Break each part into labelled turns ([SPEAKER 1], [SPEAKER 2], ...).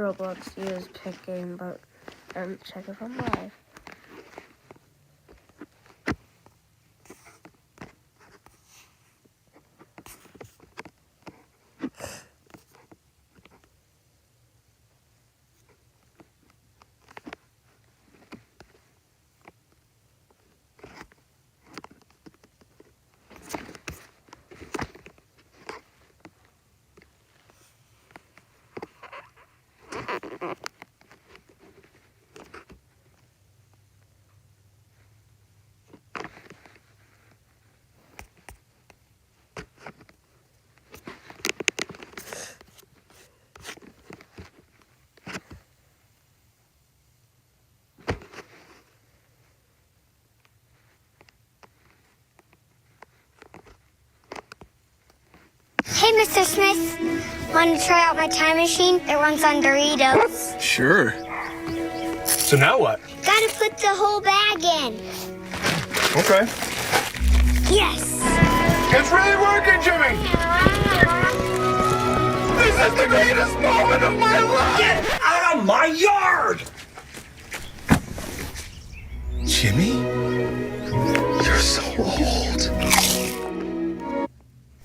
[SPEAKER 1] Roblox use pick game, but check if I'm live.
[SPEAKER 2] Hey, Mr. Smith. Want to try out my time machine? It runs on Doritos.
[SPEAKER 3] Sure. So now what?
[SPEAKER 2] Gotta put the whole bag in.
[SPEAKER 3] Okay.
[SPEAKER 2] Yes.
[SPEAKER 3] It's really working, Jimmy! This is the greatest moment of my life!
[SPEAKER 4] Get out of my yard!
[SPEAKER 3] Jimmy? You're so old.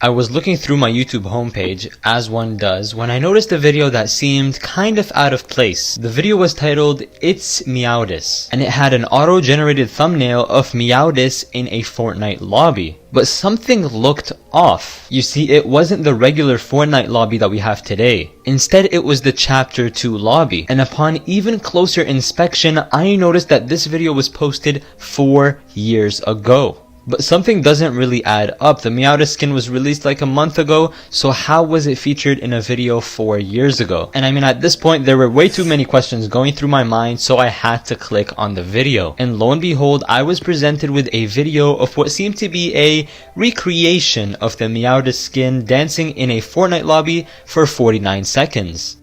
[SPEAKER 5] I was looking through my YouTube homepage, as one does, when I noticed a video that seemed kind of out of place. The video was titled, It's Meowdis, and it had an auto-generated thumbnail of Meowdis in a Fortnite lobby. But something looked off. You see, it wasn't the regular Fortnite lobby that we have today. Instead, it was the Chapter 2 lobby. And upon even closer inspection, I noticed that this video was posted 4 years ago. But something doesn't really add up. The Meowdis skin was released like a month ago, so how was it featured in a video 4 years ago? And I mean, at this point, there were way too many questions going through my mind, so I had to click on the video. And lo and behold, I was presented with a video of what seemed to be a recreation of the Meowdis skin dancing in a Fortnite lobby for 49 seconds.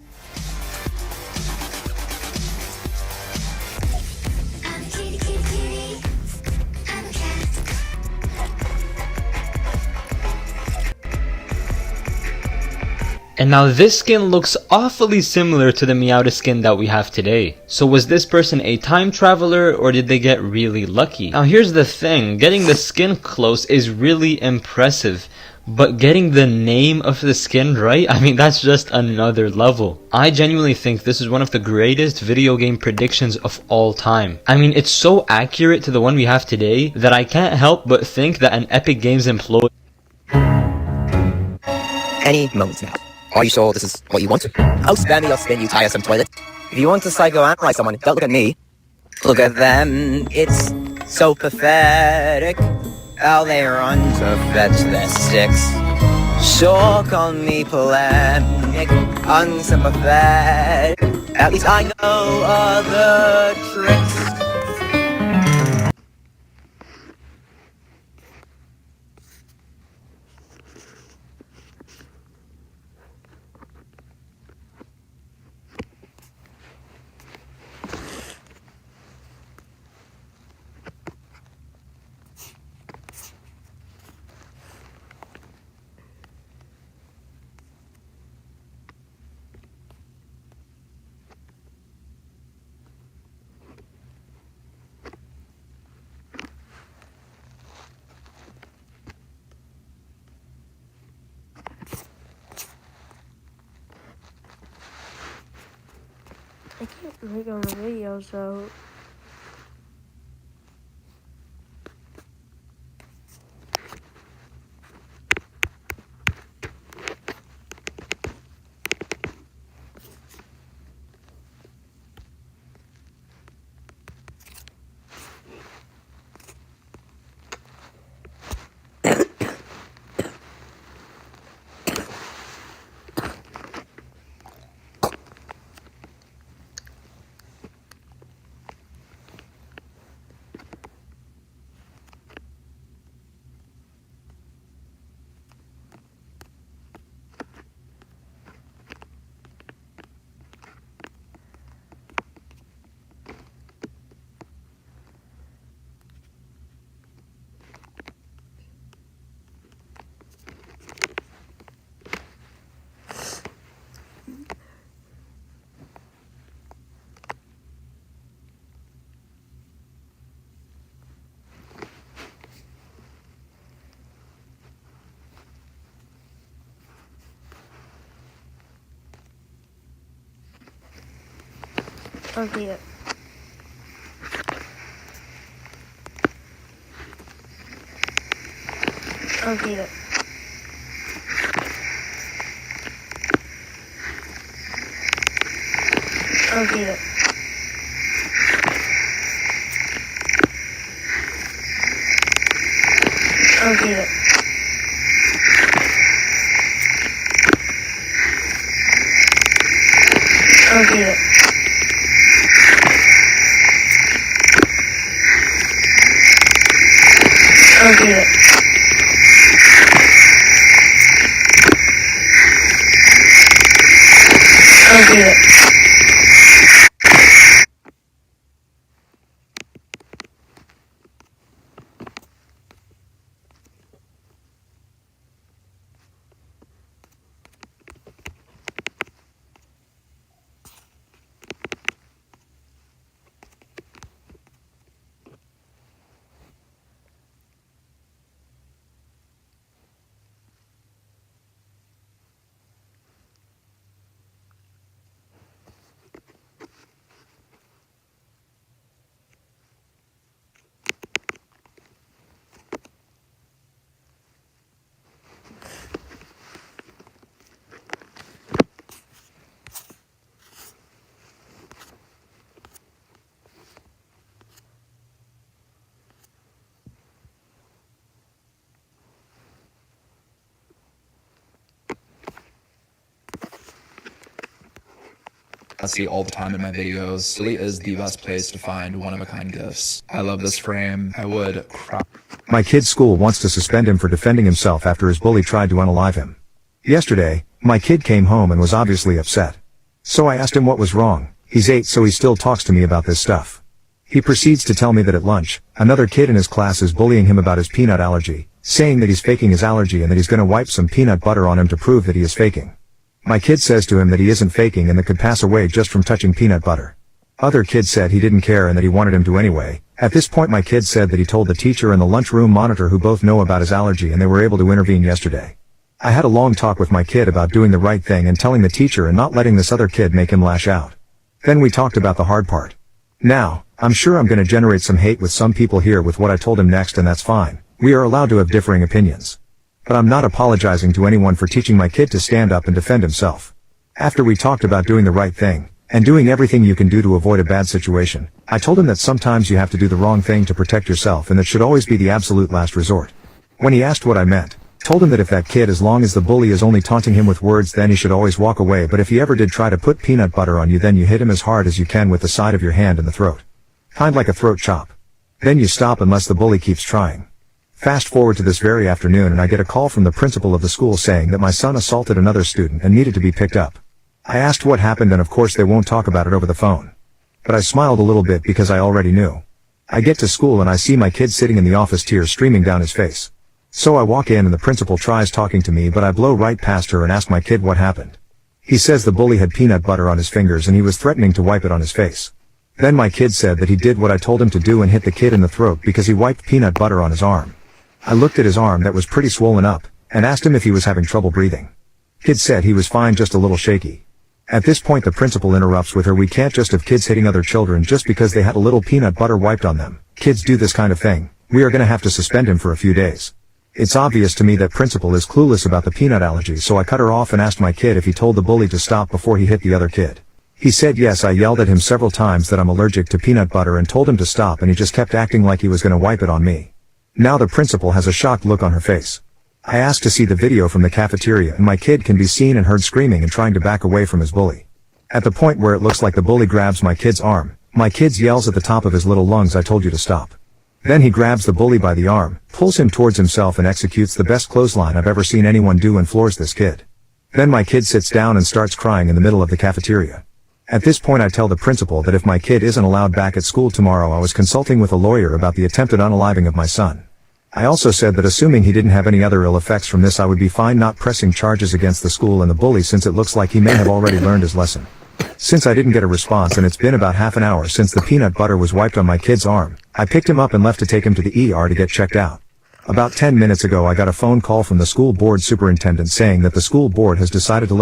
[SPEAKER 5] And now this skin looks awfully similar to the Meowdis skin that we have today. So was this person a time traveler, or did they get really lucky? Now here's the thing, getting the skin close is really impressive, but getting the name of the skin right, I mean, that's just another level. I genuinely think this is one of the greatest video game predictions of all time. I mean, it's so accurate to the one we have today that I can't help but think that an Epic Games employee...
[SPEAKER 6] Any moment now. Are you sure this is what you want? Oh, spare me your spin, you tiresome toilet. If you want to psychoanalyze someone, don't look at me. Look at them. It's so pathetic how they run to fetch their sticks. Sure, call me polemic, unsympathetic. At least I know other tricks.
[SPEAKER 1] I can't click on the video, so... Okay. Okay. Okay. Okay. Okay. Okay. Okay. Okay.
[SPEAKER 7] I see all the time in my videos. Delete is the best place to find one-of-a-kind gifts. I love this frame. I would cry.
[SPEAKER 8] My kid's school wants to suspend him for defending himself after his bully tried to unalive him. Yesterday, my kid came home and was obviously upset. So I asked him what was wrong. He's 8, so he still talks to me about this stuff. He proceeds to tell me that at lunch, another kid in his class is bullying him about his peanut allergy, saying that he's faking his allergy and that he's gonna wipe some peanut butter on him to prove that he is faking. My kid says to him that he isn't faking and that could pass away just from touching peanut butter. Other kids said he didn't care and that he wanted him to anyway. At this point my kid said that he told the teacher and the lunchroom monitor, who both know about his allergy, and they were able to intervene yesterday. I had a long talk with my kid about doing the right thing and telling the teacher and not letting this other kid make him lash out. Then we talked about the hard part. Now, I'm sure I'm gonna generate some hate with some people here with what I told him next, and that's fine. We are allowed to have differing opinions. But I'm not apologizing to anyone for teaching my kid to stand up and defend himself. After we talked about doing the right thing, and doing everything you can do to avoid a bad situation, I told him that sometimes you have to do the wrong thing to protect yourself, and that should always be the absolute last resort. When he asked what I meant, told him that if that kid, as long as the bully is only taunting him with words, then he should always walk away, but if he ever did try to put peanut butter on you, then you hit him as hard as you can with the side of your hand in the throat. Kind like a throat chop. Then you stop unless the bully keeps trying. Fast forward to this very afternoon and I get a call from the principal of the school saying that my son assaulted another student and needed to be picked up. I asked what happened, and of course they won't talk about it over the phone. But I smiled a little bit because I already knew. I get to school and I see my kid sitting in the office, tears streaming down his face. So I walk in and the principal tries talking to me, but I blow right past her and ask my kid what happened. He says the bully had peanut butter on his fingers and he was threatening to wipe it on his face. Then my kid said that he did what I told him to do and hit the kid in the throat because he wiped peanut butter on his arm. I looked at his arm that was pretty swollen up, and asked him if he was having trouble breathing. Kid said he was fine, just a little shaky. At this point the principal interrupts with her, "We can't just have kids hitting other children just because they had a little peanut butter wiped on them. Kids do this kind of thing. We are gonna have to suspend him for a few days." It's obvious to me that principal is clueless about the peanut allergy, so I cut her off and asked my kid if he told the bully to stop before he hit the other kid. He said yes. I yelled at him several times that I'm allergic to peanut butter and told him to stop, and he just kept acting like he was gonna wipe it on me. Now the principal has a shocked look on her face. I asked to see the video from the cafeteria, and my kid can be seen and heard screaming and trying to back away from his bully. At the point where it looks like the bully grabs my kid's arm, my kid yells at the top of his little lungs, "I told you to stop." Then he grabs the bully by the arm, pulls him towards himself, and executes the best clothesline I've ever seen anyone do and floors this kid. Then my kid sits down and starts crying in the middle of the cafeteria. At this point I tell the principal that if my kid isn't allowed back at school tomorrow, I was consulting with a lawyer about the attempted unaliving of my son. I also said that assuming he didn't have any other ill effects from this, I would be fine not pressing charges against the school and the bully, since it looks like he may have already learned his lesson. Since I didn't get a response and it's been about half an hour since the peanut butter was wiped on my kid's arm, I picked him up and left to take him to the ER to get checked out. About 10 minutes ago I got a phone call from the school board superintendent saying that the school board has decided to let